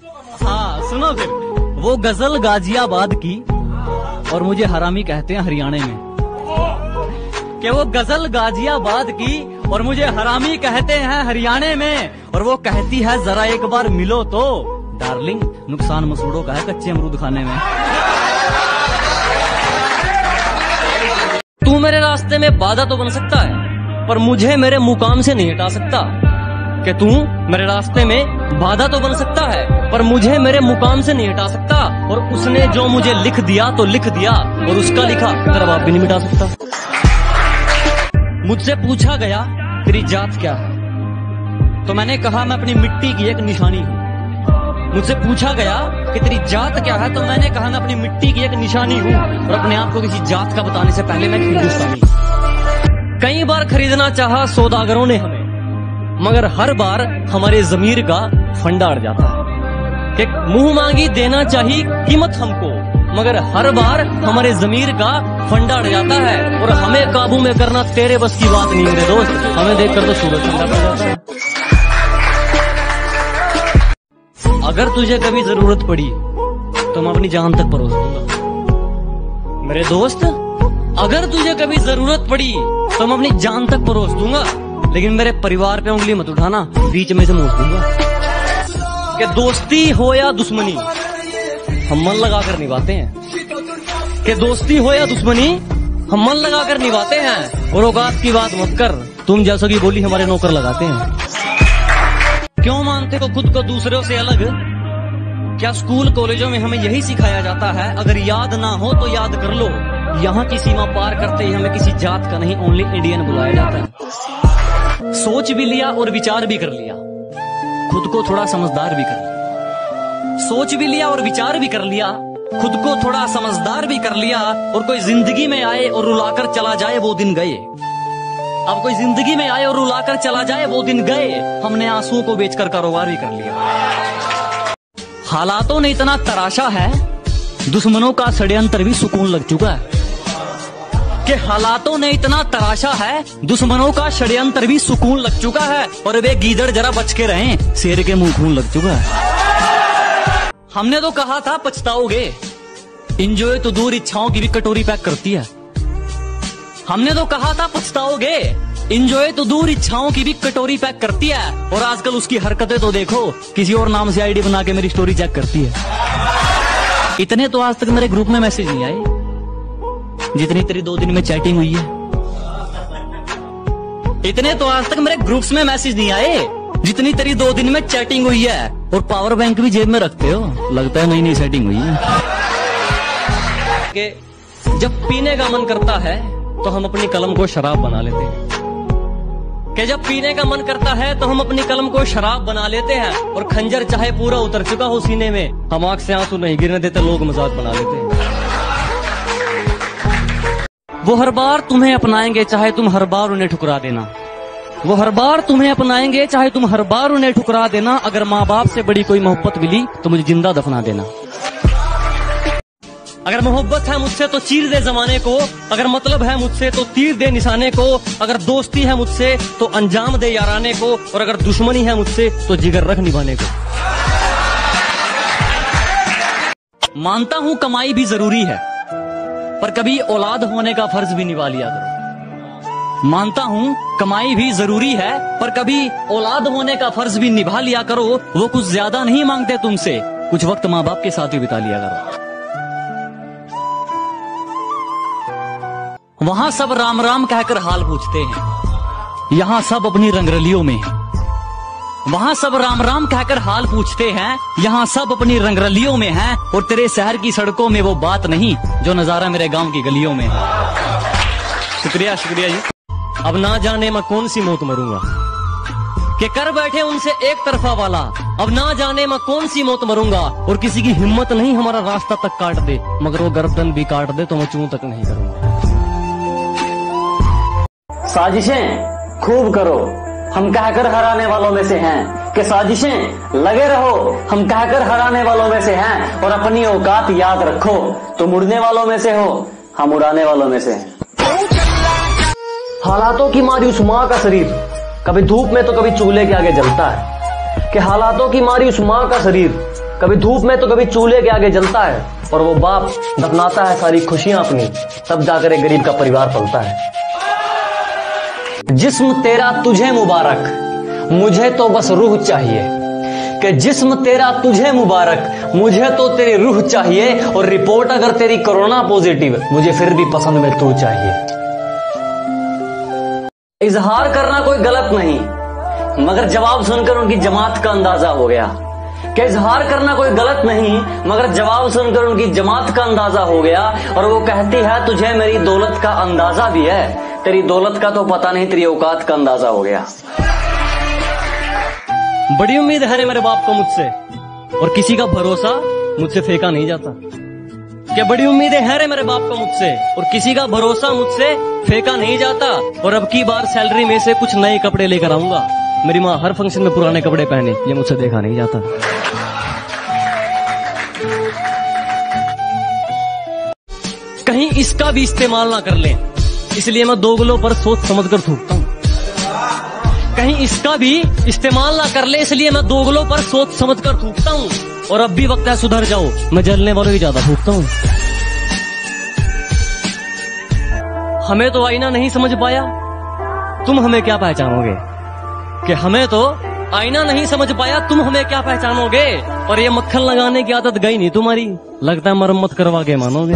हाँ सुनो फिर। वो गजल गाजियाबाद की और मुझे हरामी कहते हैं हरियाणा में। कि वो गजल गाजियाबाद की और मुझे हरामी कहते हैं हरियाणा में। और वो कहती है जरा एक बार मिलो तो डार्लिंग, नुकसान मसूड़ों का है कच्चे अमरूद खाने में। तू मेरे रास्ते में बाधा तो बन सकता है पर मुझे मेरे मुकाम से नहीं हटा सकता। कि तू मेरे रास्ते में बाधा तो बन सकता है पर मुझे मेरे मुकाम से नहीं हटा सकता। और उसने जो मुझे लिख दिया तो लिख दिया और उसका लिखा तेरा बाप भी नहीं मिटा सकता। मुझसे पूछा गया तेरी जात क्या है तो मैंने कहा मैं अपनी मिट्टी की एक निशानी हूँ। मुझसे पूछा गया कि तेरी जात क्या है तो मैंने कहा मैं अपनी मिट्टी की एक निशानी हूँ। और अपने आप को किसी जात का बताने से पहले मैं हिंदुस्तानी। कई बार खरीदना चाहा सौदागरों ने हमें मगर हर बार हमारे जमीर का फंडा अड़ जाता है। कि मुंह मांगी देना चाहिए कीमत हमको मगर हर बार हमारे जमीर का फंडा अड़ जाता है। और हमें काबू में करना तेरे बस की बात नहीं मेरे दोस्त, हमें देखकर तो सूरज ठंडा पड़ जाता है। अगर तुझे कभी जरूरत पड़ी तो मैं अपनी जान तक परोस दूंगा मेरे दोस्त। अगर तुझे कभी जरूरत पड़ी तो मैं अपनी जान तक परोस दूंगा। लेकिन मेरे परिवार पे उंगली मत उठाना, बीच में से मोच दूंगा। कि दोस्ती हो या दुश्मनी हम मन लगाकर निभाते हैं। कि दोस्ती हो या दुश्मनी हम मन लगाकर निभाते हैं। और औकात की बात मत कर, तुम जैसों की बोली हमारे नौकर लगाते हैं। क्यों मानते हो खुद को दूसरों से अलग? क्या स्कूल कॉलेजों में हमें यही सिखाया जाता है अगर याद ना हो तो याद कर लो? यहाँ की सीमा पार करते ही हमें किसी जात का नहीं ओनली इंडियन बुलाया जाता है। सोच भी लिया और विचार भी कर लिया, खुद को थोड़ा समझदार भी कर लिया। सोच भी लिया और विचार भी कर लिया, खुद को थोड़ा समझदार भी कर लिया। और कोई जिंदगी में आए और रुलाकर चला जाए वो दिन गए। अब कोई जिंदगी में आए और रुलाकर चला जाए वो दिन गए। हमने आंसुओं को बेचकर कारोबार भी कर लिया। हालातों ने इतना तराशा है दुश्मनों का षड्यंत्र भी सुकून लग चुका है। कि हालातों ने इतना तराशा है दुश्मनों का षड्यंत्र भी सुकून लग चुका है। और वे गीदड़ जरा बच के रहें, शेर के मुंह खून लग चुका है। हमने तो कहा था पछताओगे, इंजॉय तो दूर इच्छाओं की भी कटोरी पैक करती है। हमने तो कहा था पछताओगे, इंजॉय तो दूर इच्छाओं की भी कटोरी पैक करती है। और आजकल उसकी हरकतें तो देखो, किसी और नाम से आईडी बना के मेरी स्टोरी चेक करती है। इतने तो आज तक मेरे ग्रुप में मैसेज नहीं आए जितनी तेरी 2 दिन में चैटिंग हुई है। इतने तो आज तक मेरे ग्रुप्स में मैसेज नहीं आए जितनी तेरी 2 दिन में चैटिंग हुई है। और पावर बैंक भी जेब में रखते हो, लगता है नई नई सेटिंग हुई है। कि जब पीने का मन करता है तो हम अपनी कलम को शराब बना लेते हैं। कि जब पीने का मन करता है तो हम अपनी कलम को शराब बना लेते हैं। और खंजर चाहे पूरा उतर चुका हो सीने में, हम आंख से आंसू नहीं गिरने देते, लोग मजाक बना लेते हैं। वो हर बार तुम्हें अपनाएंगे चाहे तुम हर बार उन्हें ठुकरा देना। वो हर बार तुम्हें अपनाएंगे चाहे तुम हर बार उन्हें ठुकरा देना। अगर माँ बाप से बड़ी कोई मोहब्बत मिली तो मुझे जिंदा दफना देना। अगर मोहब्बत है मुझसे तो चीर दे जमाने को, अगर मतलब है मुझसे तो तीर दे निशाने को, अगर दोस्ती है मुझसे तो अंजाम दे याराने को, और अगर दुश्मनी है मुझसे तो जिगर रख निभाने को। मानता हूं कमाई भी जरूरी है पर कभी औलाद होने का फर्ज भी निभा लिया करो। मानता हूं कमाई भी जरूरी है पर कभी औलाद होने का फर्ज भी निभा लिया करो। वो कुछ ज्यादा नहीं मांगते तुमसे, कुछ वक्त माँ बाप के साथ भी बिता लिया करो। वहां सब राम राम कहकर हाल पूछते हैं, यहाँ सब अपनी रंगरलियों में हैं। वहां सब राम राम कहकर हाल पूछते हैं, यहाँ सब अपनी रंगरलियों में हैं। और तेरे शहर की सड़कों में वो बात नहीं जो नजारा मेरे गांव की गलियों में है। शुक्रिया शुक्रिया जी। अब ना जाने मैं कौन सी मौत मरूंगा कि कर बैठे उनसे एक तरफा वाला। अब ना जाने मैं कौन सी मौत मरूंगा। और किसी की हिम्मत नहीं हमारा रास्ता तक काट दे, मगर वो गर्दन भी काट दे तो मैं चूं तक नहीं करूंगा। साजिशें खूब करो, हम कहकर हराने वालों में से हैं। कि साजिशें लगे रहो, हम कहकर हराने वालों में से हैं। और अपनी औकात याद रखो, तुम उड़ने वालों में से हो, हम उड़ाने वालों में से हैं। हालातों की मारी उस माँ का शरीर कभी धूप में तो कभी चूल्हे के आगे जलता है। कि हालातों की मारी उस माँ का शरीर कभी धूप में तो कभी चूल्हे के आगे जलता है, और वो बाप दफनाता है सारी खुशियां अपनी, तब जाकर एक गरीब का परिवार पलता है। जिस्म तेरा तुझे मुबारक, मुझे तो बस रूह चाहिए, कि जिस्म तेरा तुझे मुबारक, मुझे तो तेरी रूह चाहिए, और रिपोर्ट अगर तेरी कोरोना पॉजिटिव, मुझे फिर भी पसंद में तू चाहिए। इजहार करना कोई गलत नहीं, मगर जवाब सुनकर उनकी जमात का अंदाजा हो गया। कि इजहार करना कोई गलत नहीं, मगर जवाब सुनकर उनकी जमात का अंदाजा हो गया। और वो कहती है तुझे मेरी दौलत का अंदाजा भी है, तेरी दौलत का तो पता नहीं, तेरी औकात का अंदाजा हो गया। बड़ी उम्मीद है मेरे बाप को मुझसे, और किसी का भरोसा मुझसे फेंका नहीं जाता। क्या बड़ी उम्मीदें हैं रे मेरे बाप को मुझसे, और किसी का भरोसा मुझसे फेंका नहीं जाता। और अब की बार सैलरी में से कुछ नए कपड़े लेकर आऊंगा। मेरी माँ हर फंक्शन में पुराने कपड़े पहने, ये मुझसे देखा नहीं जाता। कहीं इसका भी इस्तेमाल ना कर लें, इसलिए मैं दोगलों पर सोच समझ कर थूकता हूँ। कहीं इसका भी इस्तेमाल ना कर ले, इसलिए मैं दोगलों पर सोच समझ कर थूकता हूँ। और अब भी वक्त है सुधर जाओ, मैं जलने वालों की ज्यादा थूकता हूँ। हमें तो आईना नहीं समझ पाया, तुम हमें क्या पहचानोगे। कि हमें तो आईना नहीं समझ पाया, तुम हमें क्या पहचानोगे। और ये मक्खन लगाने की आदत गई नहीं तुम्हारी, लगता है मरम्मत करवा के मानोगे।